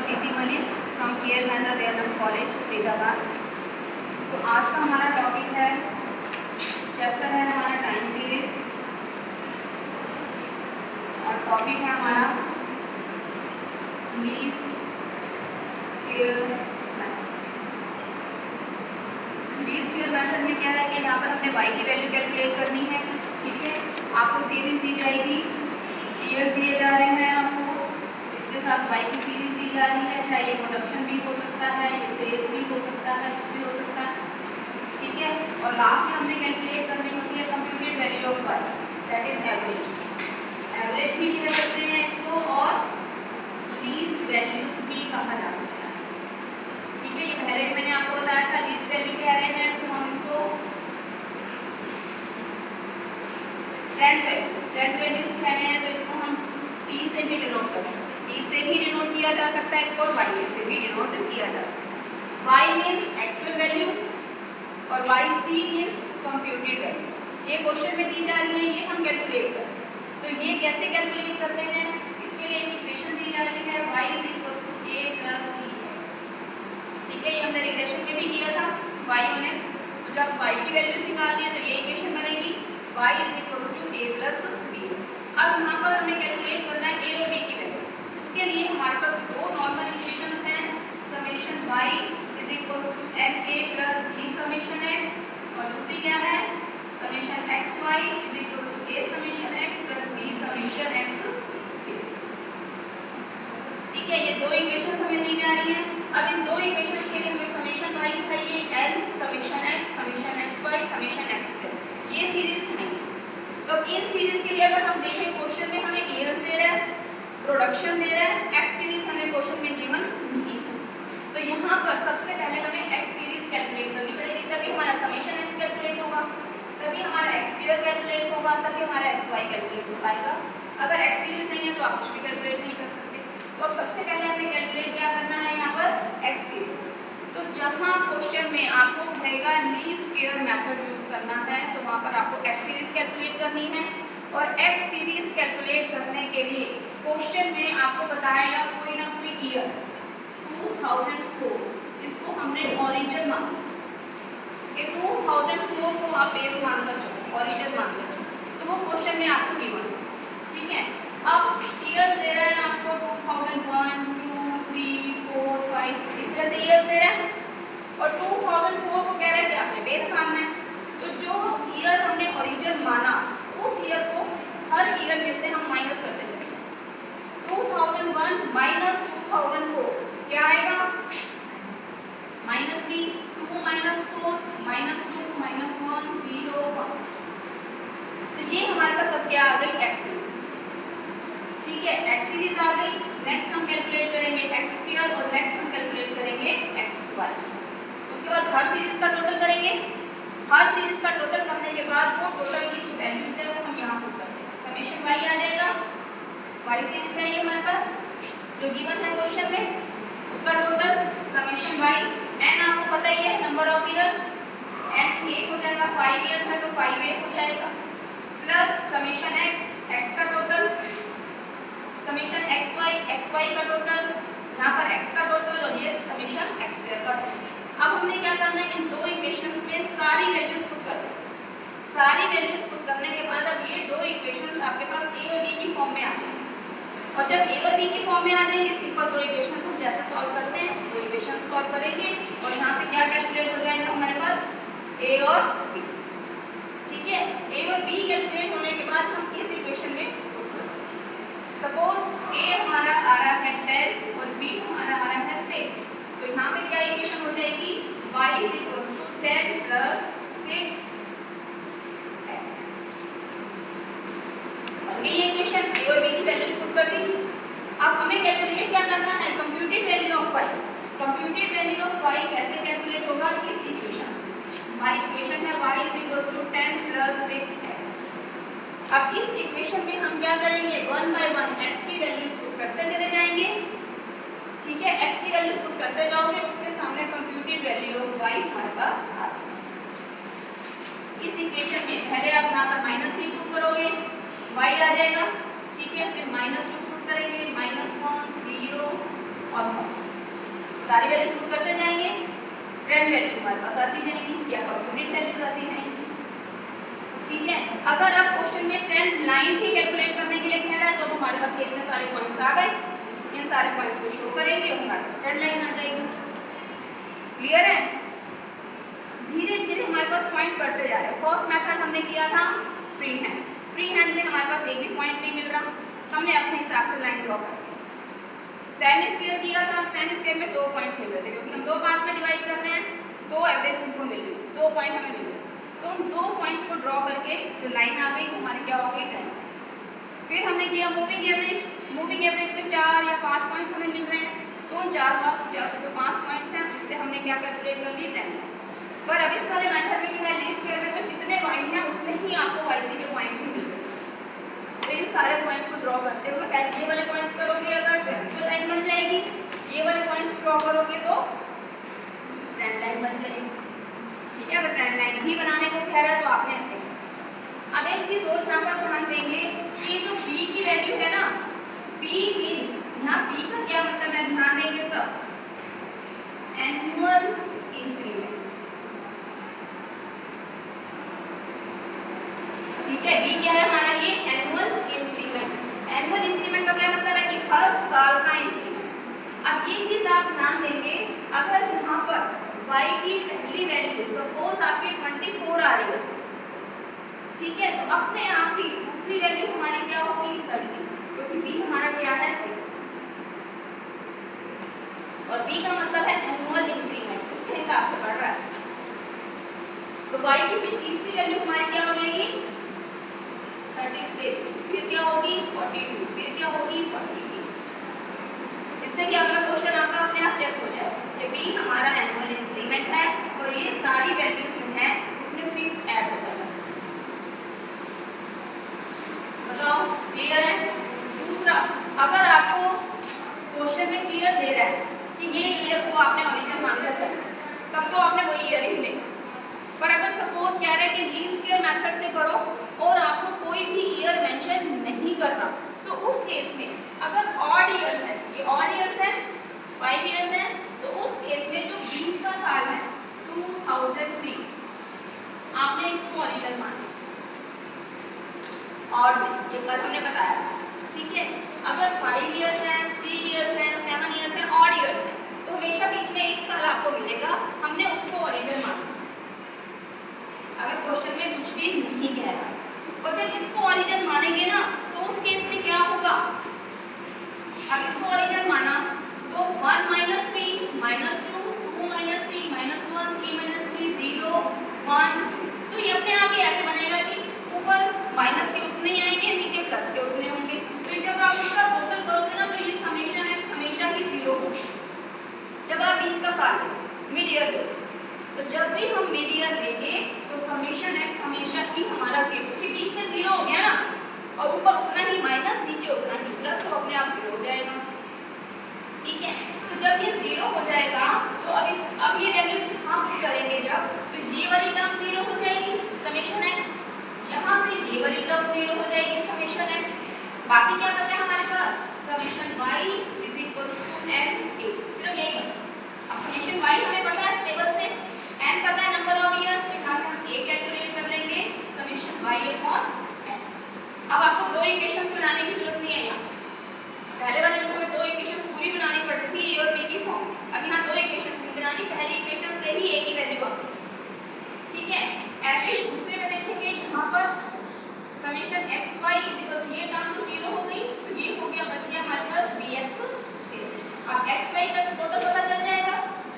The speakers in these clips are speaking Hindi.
Preeti Malik from care Mehta Dayanand college Faridabad. तो आज का हमारा टॉपिक है, चैप्टर है हमारा टाइम सीरीज और टॉपिक है हमारा least square method. Least square method में क्या है कि यहाँ पर हमने y की वैल्यू कैलकुलेट करनी है। ठीक है, आपको सीरीज दी जाएगी, ईयर्स दिए जा रहे हैं आपको, इसके साथ y की सीरीज दी जा रही है, चाहे ये प्रोडक्शन भी हो सकता है, ये सेल्स भी हो सकता है, कुछ भी हो सकता है। ठीक है, और लास्ट में हमने कैलकुलेट करनी होती है computed value of y, that is average. Average भी कह सकते हैं इसको और लीस्ट वैल्यूज भी कहा जा सकता है। ठीक है, ये पहले भी मैंने आपको बताया था, लीस्ट वैल्यू कह रहे हैं तो हम इसको ट्रेंड वैल्यूज कह रहे हैं, तो इसको हम T से भी डिनोट कर सकते हैं, T से भी डिनोट किया जा सकता है इसको, Y से भी डिनोट किया जा सकता है। Y मीन्स एक्चुअल वैल्यूज और YC मीन्स कंप्यूटेड वैल्यूज। ये क्वेश्चन में दी जा रही है, ये हम कैलकुलेट करते हैं। तो ये कैसे कैलकुलेट करते हैं, इसके लिए एक इक्वेशन दी जा रही है, y = a + bx। ठीक है, ये हमने रिग्रेशन में भी किया था, y on x। तो जब y की वैल्यूज निकालनी है तो ये इक्वेशन बनेगी, y = a + bx। अब यहाँ पर हमें कैलकुलेट करना है a और b की वैल्यू। उसके लिए हमारे पास दो नॉर्मल इक्वेशंस हैं, summation y = na + b summation x, और दूसरी क्या है, summation xy = a summation x + b summation x square. ठीक है, ये दो इक्वेशंस हमें दी जा रही हैं। अब इन दो इक्वेशंस के लिए हमें समेशन y चाहिए, n summation x summation xy summation x square, ये सीरीज चाहिए। तो इन सीरीज के लिए अगर हम देखें, क्वेश्चन में हमें ईयर्स दे रहा है, प्रोडक्शन दे रहा है, x सीरीज हमें क्वेश्चन में गिवन नहीं है। तो यहाँ पर सबसे पहले हमें x सीरीज कैलकुलेट करनी पड़ेगी, तभी हमारा समेशन x कैलकुलेट होगा, तभी हमारा x स्क्वायर कैलकुलेट होगा, तभी हमारा xy कैलकुलेट हो पाएगा। अगर x सीरीज नहीं है तो आप कुछ भी कैलकुलेट नहीं कर सकते। तो अब सबसे पहले हमें कैलकुलेट क्या करना है, यहाँ पर x सीरीज। तो जहाँ क्वेश्चन में आपको कहेगा लीस्ट स्क्वायर मेथड यूज करना है, तो वहाँ पर आपको x सीरीज कैलकुलेट करनी है। और x सीरीज कैलकुलेट करने के लिए क्वेश्चन में आपको बताएगा कोई ना कोई ईयर, 2004, इसको हमने ओरिजिन माना कि 2004 को आप बेस मानकर चलो, ओरिजिन मानकर चलो, तो वो क्वेश्चन में आपको गिवन। ठीक है, अब ईयर्स दे रहे हैं आपको 2001, 2, 3, 4, 5, इस तरह से ईयर्स दे रहे हैं, और 2004 को कह रहे हैं कि आपने बेस मानना है। तो जो ईयर हमने ओरिजिन माना, उस ईयर को हर ईयर में से हम माइनस करते चलेंगे। 2001 - 2004 क्या आएगा, -3, 2 - 4 -2 -1 0 1। तो ये हमारे पास अब क्या आ गई, x सीरीज। ठीक है, x सीरीज आ गई। नेक्स्ट हम कैलकुलेट करेंगे x स्क्वायर और नेक्स्ट हम कैलकुलेट करेंगे xy। उसके बाद हर सीरीज का टोटल करेंगे। हर सीरीज का टोटल करने के बाद वो टोटल की जो वैल्यूज है वो हम यहाँ पुट कर देंगे। समेशन y आ जाएगा, y सीरीज है ये हमारे पास जो गिवन है क्वेश्चन में, उसका टोटल समेशन y, n आपको पता ही है नंबर ऑफ ईयर्स, n 1 हो जाएगा, 5 ईयर्स है तो 5 हो जाएगा, प्लस समेशन x का टोटल, समेशन xy का टोटल, यहाँ पर x का टोटल, और ये समेशन x स्क्वायर का टोटल। अब हमने क्या करना है, इन दो इक्वेशंस में सारी वैल्यूज पुट कर देंगे। सारी वैल्यूज पुट करने के बाद अब ये दो इक्वेशंस आपके पास a और b की फॉर्म में आ जाएंगे, और जब a और b की फॉर्म में आ जाएंगे, सिंपल दो इक्वेशंस हम जैसे सॉल्व करते हैं दो इक्वेशंस सॉल्व करेंगे, और यहाँ से क्या कैलकुलेट हो जाएगा हमारे पास, a और b। ठीक है, a और b कैलकुलेट होने के बाद हम इस इक्वेशन में पुट कर देंगे। सपोज a हमारा आ रहा है 10 और b हमारा आ रहा है 6, तो यहाँ से क्या इक्वेशन हो जाएगी, y = 10 + 6x। ये इक्वेशन a और b की वैल्यूज पुट कर दी। अब हमें कैलकुलेट क्या करना है, computed value of y। Computed value of y कैसे कैलकुलेट होगा, इस इक्वेशन से। हमारी इक्वेशन है y = 10 + 6x। अब इस इक्वेशन में हम क्या करेंगे, 1 बाय 1 x की वैल्यूज पुट करते चले जाएंगे। ठीक है, x की वैल्यूज पुट करते जाओगे, उसके सामने कंप्यूटेड वैल्यू ऑफ y हमारे पास आ गई। इस इक्वेशन में पहले आप यहाँ पर -3 पुट करोगे, y आ जाएगा। ठीक है, फिर -2 पुट करेंगे, -1 0 और 1। सारी वैल्यूज पुट करते जाएंगे, ट्रेंड वैल्यूज हमारे पास आती जाएंगी या यूनिट वैल्यूज आती जाएंगी। ठीक है, अगर आप क्वेश्चन में ट्रेंड लाइन भी कैलकुलेट करने के लिए कह रहा है तो हमारे पास इतने सारे पॉइंट्स आ गए, इन सारे पॉइंट्स को शो करेंगे और हमारे पास ट्रेंड लाइन आ जाएगी। क्लियर है? धीरे धीरे हमारे पास पॉइंट्स बढ़ते जा रहे हैं। फर्स्ट मेथड हमने किया था फ्री हैंड, फ्री हैंड में हमारे पास एक भी पॉइंट नहीं मिल रहा, हमने अपने हिसाब से लाइन ड्रॉ कर दी। सेमी स्क्वायर किया था, सेमी स्क्वायर में 2 पॉइंट्स मिल रहे थे क्योंकि हम 2 पार्ट्स में डिवाइड कर रहे हैं, 2 एवरेज हमको मिल रही है, 2 पॉइंट हमें मिल रहे हैं, तो उन 2 पॉइंट्स को ड्रॉ करके जो लाइन आ गई वो हमारी क्या हो गई ट्रेंड। फिर हमने किया मूविंग एवरेज, मूविंग एवरेज में 4 या 5 पॉइंट्स हमें मिल रहे हैं, तो उन 4 जो 5 पॉइंट्स हैं उससे हमने क्या कैलकुलेट कर ली ट्रेंड। पर अब इस वाले मेथड में क्या है, लीस्ट स्क्वायर में तो जितने वाई हैं उतने ही आपको वाई सी के पॉइंट भी मिल रहे हैं। तो इन सारे पॉइंट्स को ड्रॉ करते हुए पहले ये वाले पॉइंट्स करोगे अगर तो एक्चुअल लाइन बन जाएगी, ये वाले पॉइंट्स ड्रॉ करोगे तो ट्रेंड लाइन बन जाएगी। ठीक है, अगर ट्रेंड लाइन भी बनाने को कह रहा है तो आपने ऐसे किया। अब एक चीज और यहाँ पर ध्यान देंगे कि जो p की वैल्यू है ना, p मींस यहाँ p का क्या मतलब है, ध्यान देंगे सब, एनुअल इंक्रीमेंट। ठीक है, b क्या है हमारा, ये एनुअल इंक्रीमेंट। एनुअल इंक्रीमेंट का क्या मतलब है कि हर साल का इंक्रीमेंट। अब ये चीज आप ध्यान देंगे, अगर यहाँ पर y की पहली वैल्यू सपोज आपकी 24 आ रही है, ठीक है, तो अपने आप ही दूसरी वैल्यू हमारी क्या होगी 30, क्योंकि b हमारा क्या है 6 और b का मतलब है एनुअल इंक्रीमेंट, उसके हिसाब से बढ़ रहा है। तो y की फिर तीसरी वैल्यू हमारी क्या हो जाएगी 36, फिर क्या होगी 42, फिर क्या होगी 48। इससे क्या अगला क्वेश्चन आपका अपने आप चेक हो जाए कि b हमारा एनुअल इंक्रीमेंट है और ये सारी वैल्यूज जो है उसमें 6 ऐड होता जाता है। बताओ क्लियर है? दूसरा, अगर आपको क्वेश्चन में क्लियर दे रहा है कि ये ईयर को आपने ओरिजिन मानकर चलना, तब तो आपने वही ईयर ही लेना। पर अगर सपोज कह रहे हैं कि लीस्ट स्क्वायर मेथड से करो और आपको कोई भी ईयर मेंशन नहीं करना, तो उस केस में अगर ऑड ईयर्स है, ये ऑड ईयर्स है 5 ईयर्स है, तो उस केस में जो बीच का साल है 2003 आपने इसको ओरिजिन माना ऑड में, ये कल हमने बताया। ठीक है, अगर 5 ईयर्स है, 3 ईयर्स है, 7 ईयर्स है, ऑड ईयर्स है, तो हमेशा बीच में एक साल आपको मिलेगा, हमने उसको ओरिजिन माना अगर क्वेश्चन में कुछ भी नहीं कह रहा। और जब इसको ओरिजिन मानेंगे ना तो उस केस में क्या होगा, अब इसको ओरिजिन माना तो 1 - 3 - 2 2 - 3 - 1 3 - 3 0 1 2, तो ये अपने आप ही ऐसे बनेगा कि ऊपर माइनस के उतने ही आएंगे, नीचे प्लस के उतने होंगे। तो जब आप इसका टोटल करोगे ना तो ये समेशन है हमेशा ही 0 होगा जब आप बीच का साल मिड ईयर ले। तो जब भी हम मिड ईयर लेंगे तो समेशन x हमेशा ही हमारा 0, क्योंकि बीच में 0 हो गया ना और ऊपर उतना ही माइनस नीचे उतना ही प्लस, तो अपने आप 0 हो जाएगा। ठीक है, तो जब ये 0 हो जाएगा तो अब ये वैल्यू यहाँ पुट करेंगे जब, तो ये वाली टर्म 0 हो जाएगी समेशन x, यहाँ से ये वाली टर्म 0 हो जाएगी समेशन x, बाकी क्या बचा हमारे पास समेशन y = n a, सिर्फ यही बचा। अब समेशन y हमें पता है टेबल से, n पता है नंबर ऑफ ईयर्स, तो यहाँ से हम a कैलकुलेट कर लेंगे समेशन y/n। अब आपको 2 इक्वेशंस बनाने की जरूरत नहीं है, यहाँ पहले वाले में हमें 2 इक्वेशंस पूरी बनानी पड़ रही थी a और b की फॉर्म, अब यहाँ 2 इक्वेशंस नहीं बनानी, पहली इक्वेशन से ही a की वैल्यू आती है। ठीक है, ऐसे ही दूसरे में देखेंगे यहाँ पर समेशन xy = ये टर्म तो 0 हो गई, तो ये हो गया, बच गया हमारे पास bx। अब xy का टोटल पता चल जाएगा,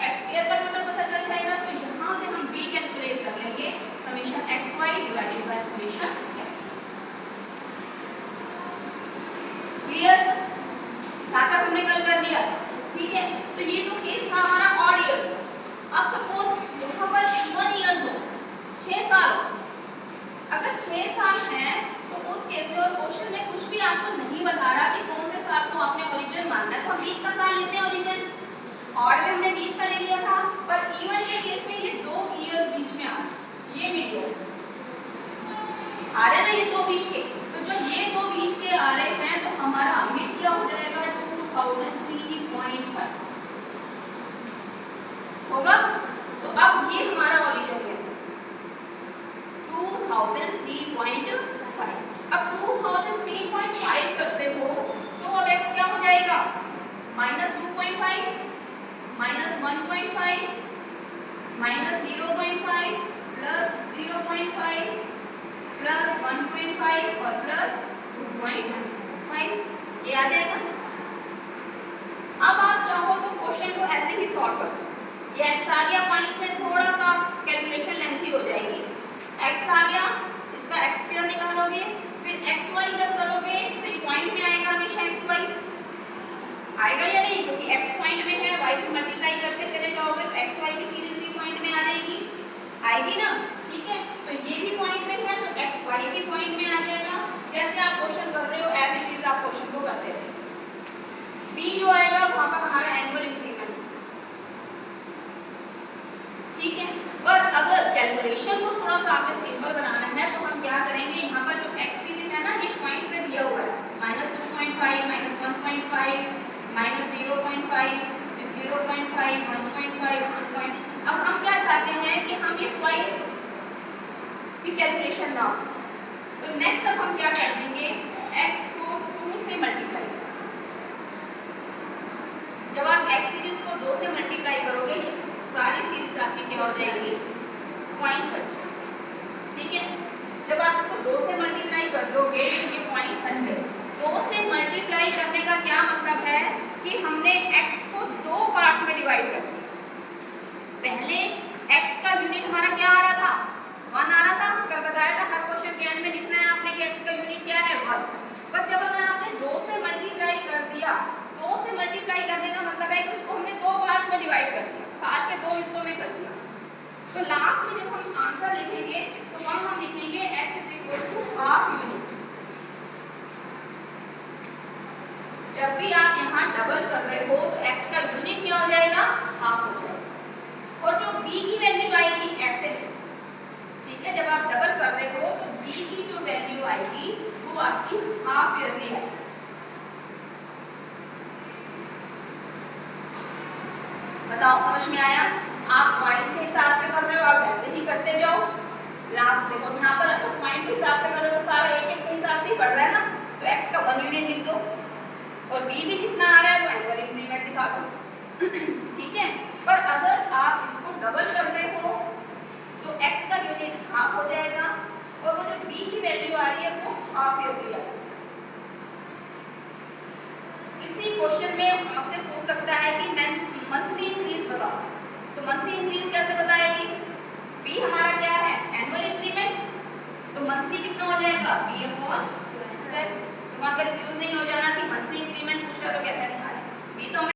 x² का टोटल पता चल जाएगा, तो यहाँ से हम b कैलकुलेट कर लेंगे summation xy / summation x। Clear? यहाँ तक हमने कल कर दिया। ठीक है, तो ये तो केस था हमारा ऑड ईयर्स। अब सपोज यहाँ पर इवन ईयर्स हो, 6 साल, अगर 6 साल हैं तो उस केस में और क्वेश्चन में कुछ भी आपको नहीं बता रहा कि कौन से साल को आपने ओरिजिन मानना है, तो हम बीच का साल लेते हैं ओरिजिन। ऑड में हमने बीच का ले लिया था, पर इवन के केस में ये 2 ईयर्स बीच में आ रहे, ये मिड ईयर आ रहे ना, ये 2 बीच के, तो जब ये 2 बीच के आ रहे हैं तो हमारा मिड क्या हो जाएगा 2003.5। जाएगा -2.5 -1.5 -0.5 प्लस 0.5 प्लस 1.5 और प्लस 2.5, ये आ जाएगा। अब आप चाहो तो क्वेश्चन को ऐसे ही सॉल्व कर सकते हो। ये x आ गया, पॉइंट्स में थोड़ा सा कैलकुलेशन लेंथी हो जाएगी। x आ गया, इसका x स्क्वायर निकालोगे, फिर xy जब करोगे तो ये पॉइंट में आएगा हमेशा xy आएगा या नहीं, क्योंकि x पॉइंट में है, y से मल्टीप्लाई करते चले जाओगे तो xy की सीरीज भी पॉइंट में आ जाएगी, आएगी ना, ठीक है। तो ये भी पॉइंट में है तो xy भी पॉइंट में आ जाएगा। जैसे आप क्वेश्चन कर रहे हो एज इट इज आप क्वेश्चन को करते रहे। b जो आएगा वहां पर हमारा एनुअल इंक्रीमेंट, ठीक है। पर अगर कैलकुलेशन को थोड़ा सा आपने सिंपल बनाना है तो हम क्या करेंगे, यहाँ पर जो x सीरीज है ना ये पॉइंट पे दिया हुआ है, -2.5 -1.5 -0.5 0.5 1.5 2. अब हम क्या चाहते हैं कि हम ये पॉइंट्स की कैलकुलेशन ना हो, तो नेक्स्ट अब हम क्या कर देंगे, x को 2 से मल्टीप्लाई। जब आप x सीरीज को 2 से मल्टीप्लाई करोगे ये सारी सीरीज आपकी क्या हो जाएगी, पॉइंट्स हट जाएंगे, ठीक है। जब आप इसको 2 से मल्टीप्लाई कर दोगे तो ये पॉइंट्स हट गए। 2 से मल्टीप्लाई करने का क्या मतलब है कि हमने x को 2 पार्ट्स में डिवाइड कर दिया। पहले x का यूनिट हमारा क्या आ रहा था, 1 आ रहा था, कल बताया था हर क्वेश्चन के एंड में लिखना है आपने कि x का यूनिट क्या है 1। पर जब अगर आपने 2 से मल्टीप्लाई कर दिया, 2 से मल्टीप्लाई करने का मतलब है कि उसको हमने 2 पार्ट्स में डिवाइड कर दिया, 7 के 2 हिस्सों में कर दिया। तो लास्ट में जब हम आंसर लिखेंगे तो वहां हम लिखेंगे x ½ यूनिट। जब भी आप यहाँ डबल कर रहे हो तो x का यूनिट क्या हो जाएगा, हाफ हो जाएगा। और जो b की वैल्यू आएगी ऐसे है, ठीक है। जब आप डबल कर रहे हो तो b की जो वैल्यू आएगी वो आपकी हाफ ईयरली आएगी। बताओ समझ में आया? आप पॉइंट के हिसाब से कर रहे हो, आप ऐसे ही करते जाओ। लास्ट देखो यहाँ पर अगर पॉइंट के हिसाब से कर रहे हो तो सारा एक एक के हिसाब से ही बढ़ रहा है ना, तो x का 1 यूनिट लिख दो और b भी जितना आ रहा है वो एनुअल इंक्रीमेंट दिखा दो, ठीक है। पर अगर आप इसको डबल कर रहे हो तो x का यूनिट हाफ हो जाएगा और वो जो b की वैल्यू आ रही है वो हाफ ईयरली आएगी। इसी क्वेश्चन में आपसे पूछ सकता है कि मंथली